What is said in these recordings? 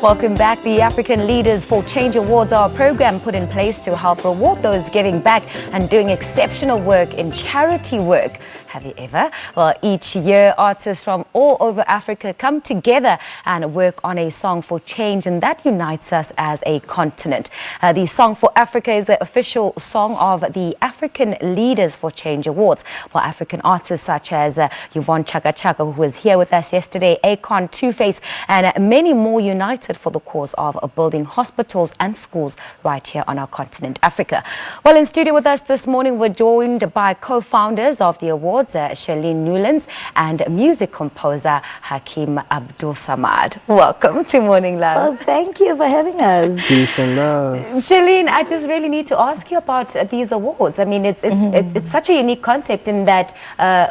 Welcome back. The African Leaders for Change Awards are a program put in place to help reward those giving back and doing exceptional work in charity work. Have you ever? Well, each year, artists from all over Africa come together and work on a song for change, and that unites us as a continent. The Song for Africa is the official song of the African Leaders for Change Awards, while African artists such as Yvonne Chaka Chaka, who was here with us yesterday, Akon, Two-Face, and many more united for the cause of building hospitals and schools right here on our continent, Africa. Well, in studio with us this morning, we're joined by co-founders of the awards, Shally Nullens, and music composer Hakim Abdulsamad. Welcome to Morning Love. Well, thank you for having us. Peace and love. Shally, I just really need to ask you about these awards. I mean, it's such a unique concept in that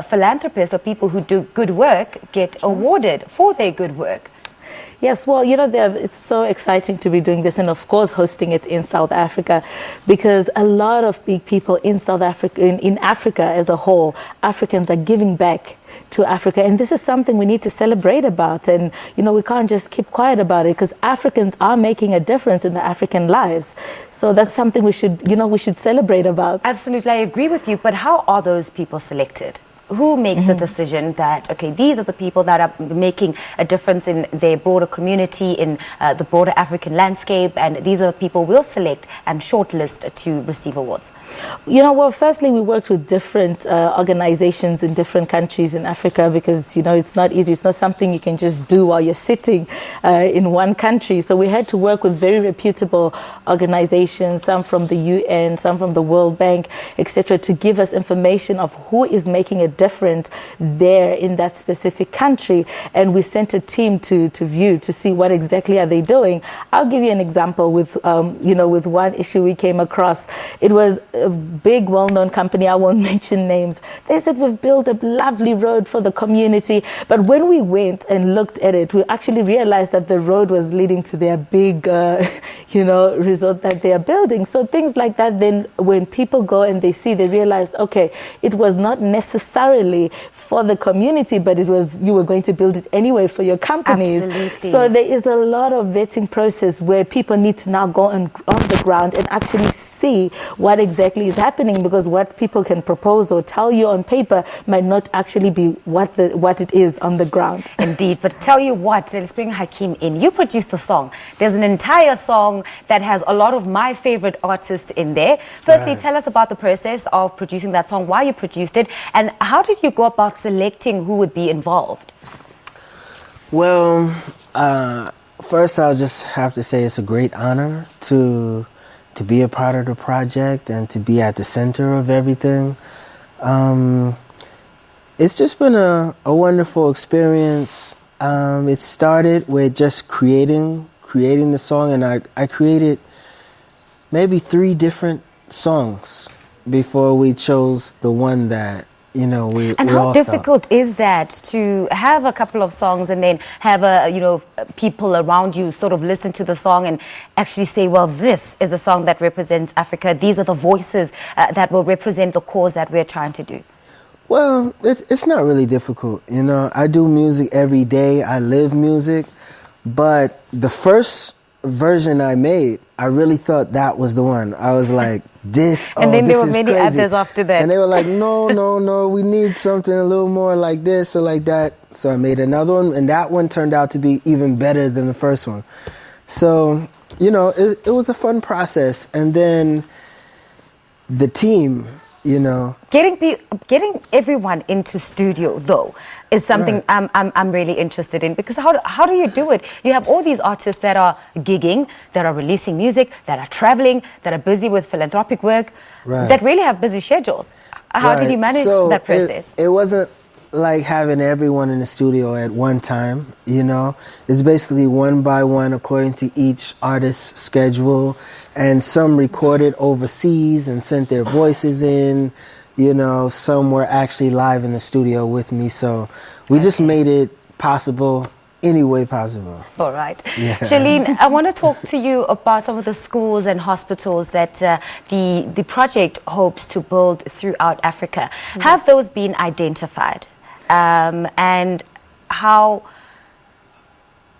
philanthropists or people who do good work get awarded for their good work. Yes, well, you know, it's so exciting to be doing this, and of course hosting it in South Africa, because a lot of big people in South Africa, in Africa as a whole, Africans are giving back to Africa, and this is something we need to celebrate about. And you know, we can't just keep quiet about it, because Africans are making a difference in the African lives. So that's something we should celebrate about. Absolutely, I agree with you. But how are those people selected? Who makes the decision that, okay, these are the people that are making a difference in their broader community, in the broader African landscape, and these are the people we'll select and shortlist to receive awards? You know, well, firstly, we worked with different organizations in different countries in Africa, because, you know, it's not easy. It's not something you can just do while you're sitting in one country. So we had to work with very reputable organizations, some from the UN, some from the World Bank, etc., to give us information of who is making a different there in that specific country. And we sent a team to view to see what exactly are they doing. I'll give you an example with with one issue we came across. It was a big well-known company, I won't mention names. They said, we've built a lovely road for the community, but when we went and looked at it, we actually realized that the road was leading to their big resort that they are building. So things like that, then when people go and they see, they realize, okay, it was not necessarily for the community, but you were going to build it anyway for your companies. Absolutely. So there is a lot of vetting process where people need to now go on the ground and actually see what exactly is happening, because what people can propose or tell you on paper might not actually be what it is on the ground. Indeed, but tell you what, let's bring Hakim in. You produced the song. There's an entire song that has a lot of my favorite artists in there. Firstly, tell us about the process of producing that song, why you produced it, and how did you go about selecting who would be involved? Well, first I'll just have to say it's a great honor to be a part of the project and to be at the center of everything. It's just been a wonderful experience. It started with just creating the song, and I created maybe 3 different songs before we chose the one that we and how difficult is that, to have a couple of songs and then have people around you sort of listen to the song and actually say, well, this is a song that represents Africa. These are the voices that will represent the cause that we're trying to do. Well, it's not really difficult. I do music every day. I live music. But the first version I made, I really thought that was the one. I was like, this, and then there were many crazy. others after that. And they were like, no, we need something a little more like this or like that. So I made another one, and that one turned out to be even better than the first one. So, it was a fun process. And then the team, Getting everyone into studio, though, is something I'm really interested in, because how do you do it? You have all these artists that are gigging, that are releasing music, that are traveling, that are busy with philanthropic work, that really have busy schedules. How did you manage that process? It wasn't like having everyone in the studio at one time, It's basically one by one according to each artist's schedule, and some recorded overseas and sent their voices in, some were actually live in the studio with me. So we just made it possible any way possible. All right. Yeah. Shally, I want to talk to you about some of the schools and hospitals that the project hopes to build throughout Africa. Have those been identified? And how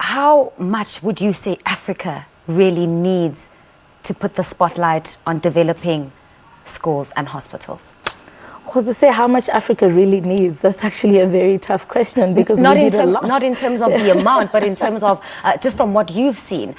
how much would you say Africa really needs to put the spotlight on developing schools and hospitals? Well, to say how much Africa really needs, that's actually a very tough question, because we need a lot. Not in terms of the amount, but in terms of just from what you've seen.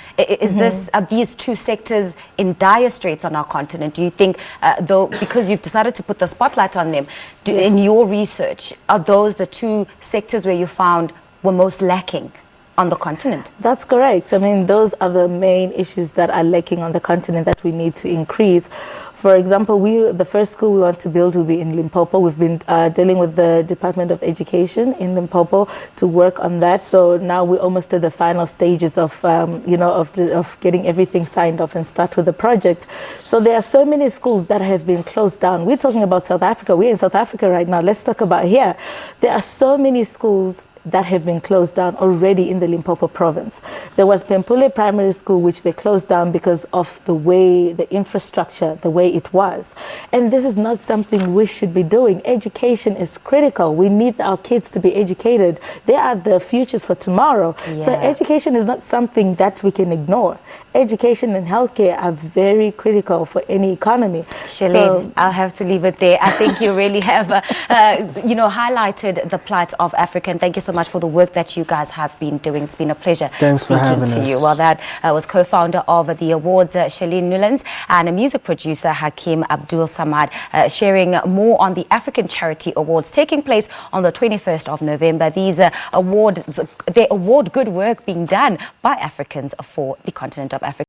Are these two sectors in dire straits on our continent? Do you think, though, because you've decided to put the spotlight on them, in your research, are those the two sectors where you found were most lacking on the continent? That's correct. I mean, those are the main issues that are lacking on the continent that we need to increase. For example, the first school we want to build will be in Limpopo. We've been dealing with the Department of Education in Limpopo to work on that. So now we're almost at the final stages of, of getting everything signed off and start with the project. So there are so many schools that have been closed down. We're talking about South Africa. We're in South Africa right now. Let's talk about here. There are so many schools that have been closed down already in the Limpopo province. There was Pempule Primary School, which they closed down because of the way, the infrastructure, the way it was. And this is not something we should be doing. Education is critical. We need our kids to be educated. They are the futures for tomorrow. Yeah. So education is not something that we can ignore. Education and healthcare are very critical for any economy. Shally, I'll have to leave it there. I think you really have, highlighted the plight of Africa. And thank you so much for the work that you guys have been doing. It's been a pleasure. Thanks for having us. You. Well, that was co-founder of the awards, Shally Nullens, and a music producer, Hakim Abdulsamad, sharing more on the African Charity Awards taking place on the 21st of November. These awards, they award good work being done by Africans for the continent of Africa.